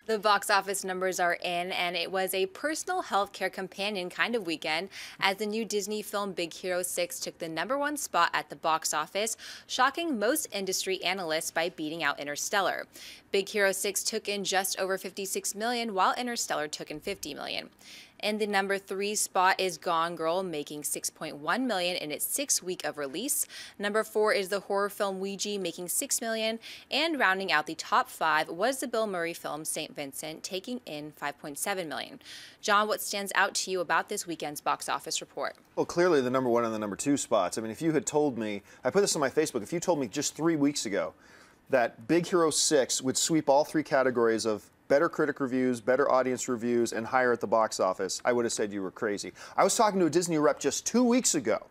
The box office numbers are in, and it was a personal healthcare companion kind of weekend as the new Disney film Big Hero 6 took the #1 spot at the box office, shocking most industry analysts by beating out Interstellar. Big Hero 6 took in just over $56 million, while Interstellar took in $50 million. In the #3 spot is Gone Girl, making $6.1 million in its 6th week of release. #4 is the horror film Ouija, making $6 million, and rounding out the top 5 was the Bill Murray film St. Vincent, taking in $5.7 million. John, what stands out to you about this weekend's box office report? Well, clearly the #1 and the #2 spots. I mean, if you had told me, I put this on my Facebook, if you told me just 3 weeks ago that Big Hero 6 would sweep all 3 categories of better critic reviews, better audience reviews, and higher at the box office, I would have said you were crazy. I was talking to a Disney rep just 2 weeks ago,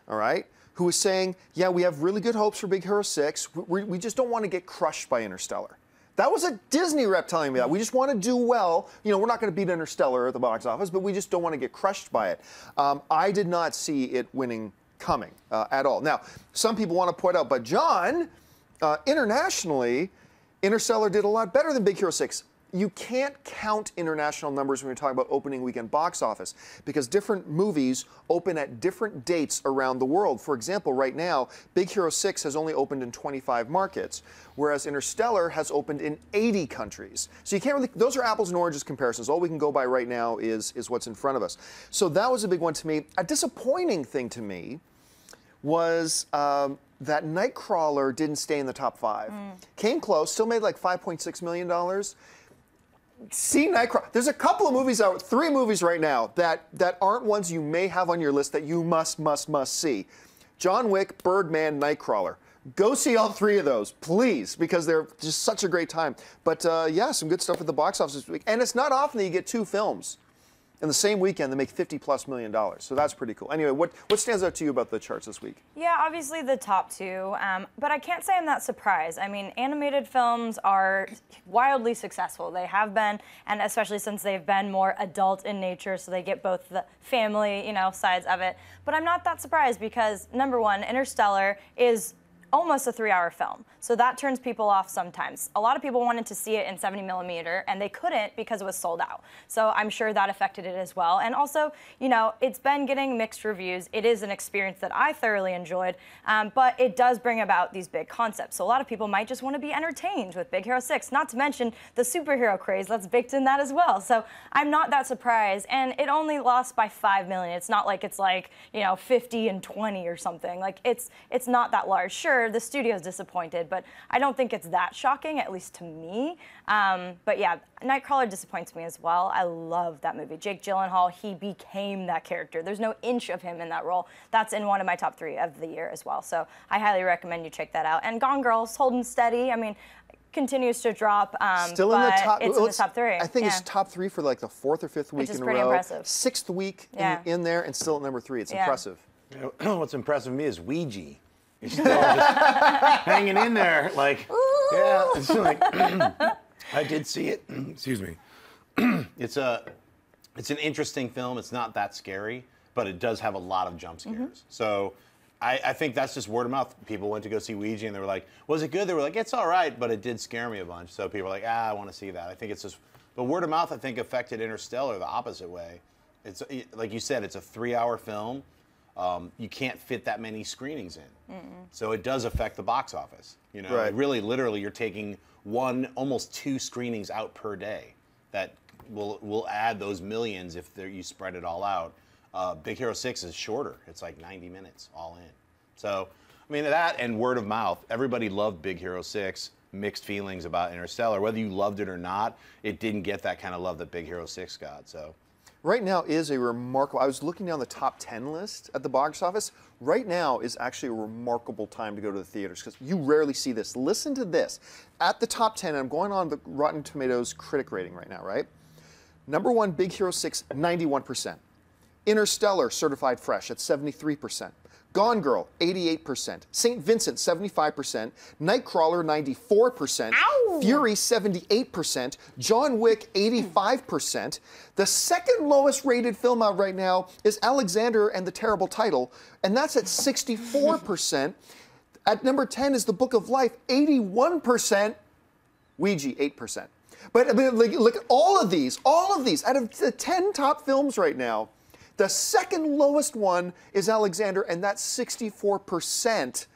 all right, who was saying, yeah, we have really good hopes for Big Hero 6. We just don't want to get crushed by Interstellar. That was a Disney rep telling me that. We just want to do well. You know, we're not going to beat Interstellar at the box office, but we just don't want to get crushed by it. I did not see it winning coming at all. Now, some people want to point out, but John, internationally, Interstellar did a lot better than Big Hero 6. You can't count international numbers when you're talking about opening weekend box office because different movies open at different dates around the world. For example, right now, Big Hero 6 has only opened in 25 markets, whereas Interstellar has opened in 80 countries. So you can't really, those are apples and oranges comparisons. All we can go by right now is what's in front of us. So that was a big one to me. A disappointing thing to me was that Nightcrawler didn't stay in the top 5. Came close, still made like $5.6 million. See Nightcrawler. There's a couple of movies out, 3 movies right now that aren't ones you may have on your list that you must see. John Wick, Birdman, Nightcrawler. Go see all 3 of those, please, because they're just such a great time. But yeah, some good stuff at the box office this week. And it's not often that you get 2 films in the same weekend that make $50+ million. So that's pretty cool. Anyway, what stands out to you about the charts this week? Yeah, obviously the top 2, but I can't say I'm that surprised. I mean, animated films are wildly successful. They have been, and especially since they've been more adult in nature, so they get both the family, you know, sides of it. But I'm not that surprised because, #1, Interstellar is almost a 3-hour film. So that turns people off sometimes. A lot of people wanted to see it in 70mm and they couldn't because it was sold out. So I'm sure that affected it as well. And also, you know, it's been getting mixed reviews. It is an experience that I thoroughly enjoyed, but it does bring about these big concepts. So a lot of people might just want to be entertained with Big Hero 6, not to mention the superhero craze that's baked in that as well. So I'm not that surprised. And it only lost by $5 million. It's not like it's like, you know, 50 and 20 or something. Like it's not that large. Sure, the studio's disappointed, but I don't think it's that shocking, at least to me. But yeah, Nightcrawler disappoints me as well. I love that movie. Jake Gyllenhaal, he became that character. There's no inch of him in that role. That's in one of my top 3 of the year as well. So I highly recommend you check that out. And Gone Girl's holding steady. I mean, continues to drop, still in the top, it's in the top 3. I think it's top 3 for like the 4th or 5th week in a row. Which is pretty impressive. 6th week in there and still at #3. It's impressive. You know, what's impressive to me is Ouija. You're still just hanging in there, like, yeah. It's like, I did see it. Excuse me. It's an interesting film. It's not that scary, but it does have a lot of jump scares. So I think that's just word of mouth. People went to go see Ouija and they were like, was it good? They were like, it's all right, but it did scare me a bunch. So people were like, I want to see that. I think it's just, but word of mouth, I think, affected Interstellar the opposite way. It's like you said, it's a 3-hour film. You can't fit that many screenings in. So it does affect the box office. You know, really, literally, you're taking almost 2 screenings out per day that will add those millions if you spread it all out. Big Hero 6 is shorter. It's like 90 minutes all in. So, I mean, that and word of mouth. Everybody loved Big Hero 6. Mixed feelings about Interstellar. Whether you loved it or not, it didn't get that kind of love that Big Hero 6 got. So. Right now is a remarkable, I was looking down the top 10 list at the box office. Right now is actually a remarkable time to go to the theaters because you rarely see this. Listen to this. At the top 10, and I'm going on the Rotten Tomatoes critic rating right now, right? #1, Big Hero 6, 91%. Interstellar, certified fresh at 73%. Gone Girl, 88%. St. Vincent, 75%. Nightcrawler, 94%. Ow! Fury, 78%. John Wick, 85%. The second lowest rated film out right now is Alexander and the Terrible Title, and that's at 64%. At number 10 is The Book of Life, 81%. Ouija, 8%. But I mean, look at all of these, out of the 10 top films right now, the second lowest one is Alexander, and that's 64%.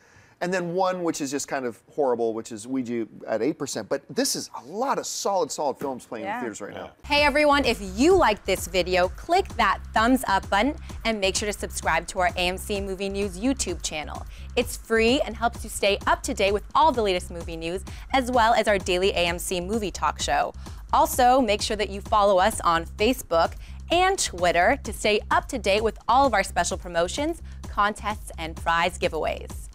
And then one, which is just kind of horrible, which is Ouija at 8%. But this is a lot of solid films playing in theaters right now. Hey everyone, if you liked this video, click that thumbs up button and make sure to subscribe to our AMC Movie News YouTube channel. It's free and helps you stay up to date with all the latest movie news, as well as our daily AMC movie talk show. Also, make sure that you follow us on Facebook and Twitter to stay up to date with all of our special promotions, contests, and prize giveaways.